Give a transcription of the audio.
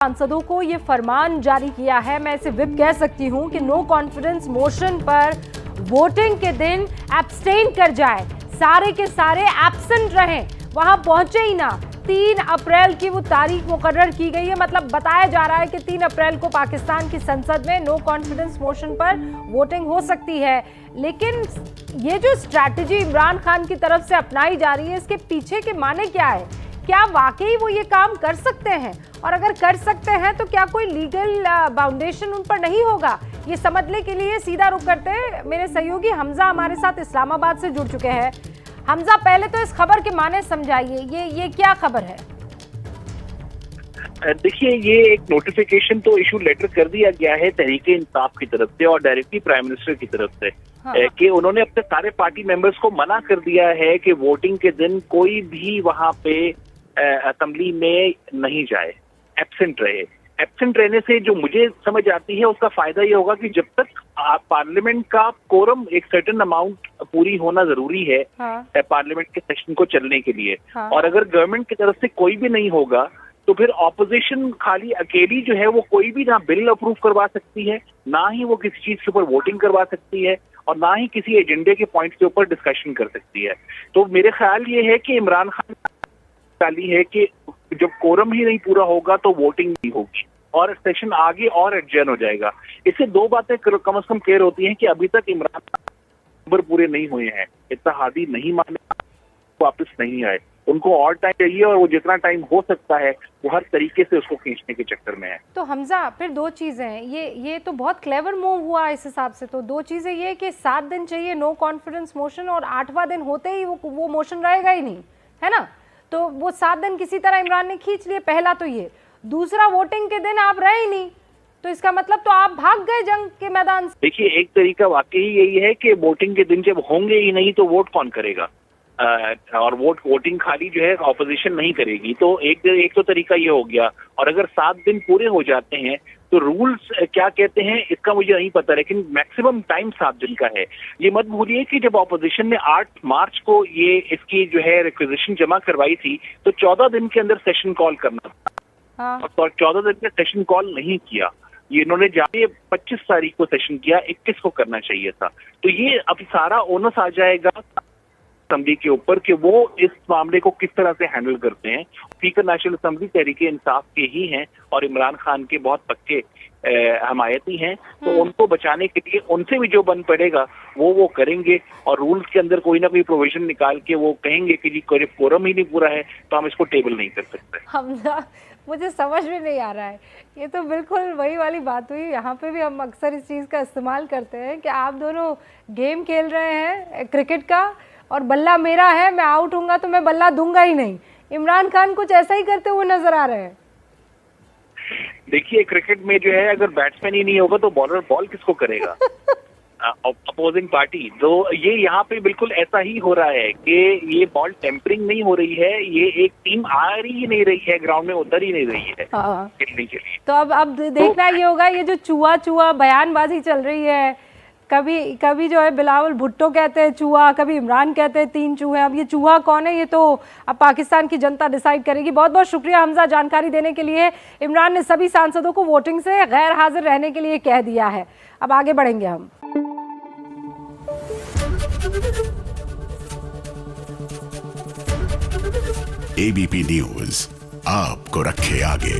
सांसदों को ये फरमान जारी किया है, मैं इसे विप कह सकती हूं कि नो कॉन्फिडेंस मोशन पर वोटिंग के दिन एब्सटेन कर जाए, सारे के सारे एब्सेंट रहें, वहां पहुंचे ही ना। 3 अप्रैल की वो तारीख मुकर्रर की गई है, मतलब बताया जा रहा है कि 3 अप्रैल को पाकिस्तान की संसद में नो कॉन्फिडेंस मोशन पर वोटिंग हो सकती है। लेकिन ये जो स्ट्रैटेजी इमरान खान की तरफ से अपनाई जा रही है, इसके पीछे के माने क्या है? क्या वाकई वो ये काम कर सकते हैं? और अगर कर सकते हैं तो क्या कोई लीगल बाउंडेशन उन पर नहीं होगा? ये समझने के लिए सीधा रुख करते हैं, मेरे सहयोगी हमजा हमारे साथ इस्लामाबाद से जुड़ चुके हैं। हमजा, पहले तो इस खबर के माने समझाइए, ये क्या खबर है? देखिए, ये एक नोटिफिकेशन तो इशू लेटर कर दिया गया है तहरीके इंसाफ की तरफ से और डायरेक्टली प्राइम मिनिस्टर की तरफ से। हाँ। कि उन्होंने अपने सारे पार्टी मेंबर्स को मना कर दिया है कि वोटिंग के दिन कोई भी वहां पे असेंबली में नहीं जाए, एब्सेंट रहे। एब्सेंट रहने से जो मुझे समझ आती है उसका फायदा ये होगा कि जब तक पार्लियामेंट का कोरम एक सर्टेन अमाउंट पूरी होना जरूरी है। हाँ। पार्लियामेंट के सेशन को चलने के लिए। हाँ। और अगर गवर्नमेंट की तरफ से कोई भी नहीं होगा तो फिर ऑपोजिशन खाली अकेली जो है वो कोई भी ना बिल अप्रूव करवा सकती है, ना ही वो किसी चीज के ऊपर वोटिंग करवा सकती है और ना ही किसी एजेंडे के पॉइंट के ऊपर डिस्कशन कर सकती है। तो मेरे ख्याल ये है कि इमरान खान चाली है कि जब कोरम ही नहीं पूरा होगा तो वोटिंग नहीं होगी और सेशन आगे और एडजर्न हो जाएगा। इससे 2 बातें कम से कम क्लियर होती हैं कि अभी तक इमरान खान पूरे नहीं हुए हैं, इत्तेहादी नहीं माने, वापस नहीं आए, उनको और टाइम चाहिए और वो जितना टाइम हो सकता है वो हर तरीके से उसको खींचने के चक्कर में है। तो हमजा, फिर 2 चीजें हैं, ये तो बहुत क्लेवर मूव हुआ इस हिसाब से। तो 2 चीजें ये कि 7 दिन चाहिए नो कॉन्फिडेंस मोशन और 8वां दिन होते ही वो मोशन रहेगा ही नहीं, है ना? तो वो 7 दिन किसी तरह इमरान ने खींच लिए, पहला तो ये। दूसरा, वोटिंग के दिन आप रहे ही नहीं, तो इसका मतलब तो आप भाग गए जंग के मैदान से। देखिए, एक तरीका वाकई यही है कि वोटिंग के दिन जब होंगे ही नहीं तो वोट कौन करेगा? और वोटिंग खाली जो है ऑपोजिशन नहीं करेगी। तो एक तो तरीका ये हो गया। और अगर 7 दिन पूरे हो जाते हैं तो रूल्स क्या कहते हैं इसका मुझे नहीं पता, लेकिन मैक्सिमम टाइम 7 दिन का है। ये मत भूलिए कि जब ऑपोजिशन ने 8 मार्च को ये इसकी जो है रिक्वेजिशन जमा करवाई थी तो 14 दिन के अंदर सेशन कॉल करना था। हाँ। और 14 दिन में सेशन कॉल नहीं किया। ये इन्होंने जाके 25 तारीख को सेशन किया, 21 को करना चाहिए था। तो ये अब सारा ओनस आ जाएगा असेंबली के ऊपर कि वो इस मामले को किस तरह से हैंडल करते हैं। Speaker national assembly Tehreek-e Insaf के ही हैं और इमरान खान के बहुत पक्के हमायती हैं। तो उनको बचाने के लिए उनसे भी जो बन पड़ेगा वो करेंगे और रूल्स के अंदर कोई ना कोई प्रोविजन निकाल के वो कहेंगे कि जी कोरम ही नहीं पूरा है तो हम इसको टेबल नहीं कर सकते। हमजा, मुझे समझ में नहीं आ रहा है, ये तो बिल्कुल वही वाली बात हुई। यहाँ पे भी हम अक्सर इस चीज़ का इस्तेमाल करते हैं कि आप दोनों गेम खेल रहे हैं क्रिकेट का और बल्ला मेरा है, मैं आउट होऊंगा तो मैं बल्ला दूंगा ही नहीं। इमरान खान कुछ ऐसा ही करते हुए नजर आ रहे हैं। देखिए, क्रिकेट में जो है अगर बैट्समैन ही नहीं होगा तो बॉलर बॉल किसको करेगा? Opposing party. तो ये यहाँ पे बिल्कुल ऐसा ही हो रहा है कि ये बॉल टेम्परिंग नहीं हो रही है, ये एक टीम आ ही नहीं रही है, ग्राउंड में उतर ही नहीं रही है खेलने के लिए। तो अब देखना ये होगा, ये जो चूहा बयानबाजी चल रही है, कभी जो है बिलावल भुट्टो कहते हैं चूहा, कभी इमरान कहते हैं 3 चूहे। अब ये चूहा कौन है ये तो अब पाकिस्तान की जनता डिसाइड करेगी। बहुत बहुत शुक्रिया हमजा जानकारी देने के लिए। इमरान ने सभी सांसदों को वोटिंग से गैर हाजिर रहने के लिए कह दिया है। अब आगे बढ़ेंगे हम। एबीपी न्यूज आपको रखे आगे।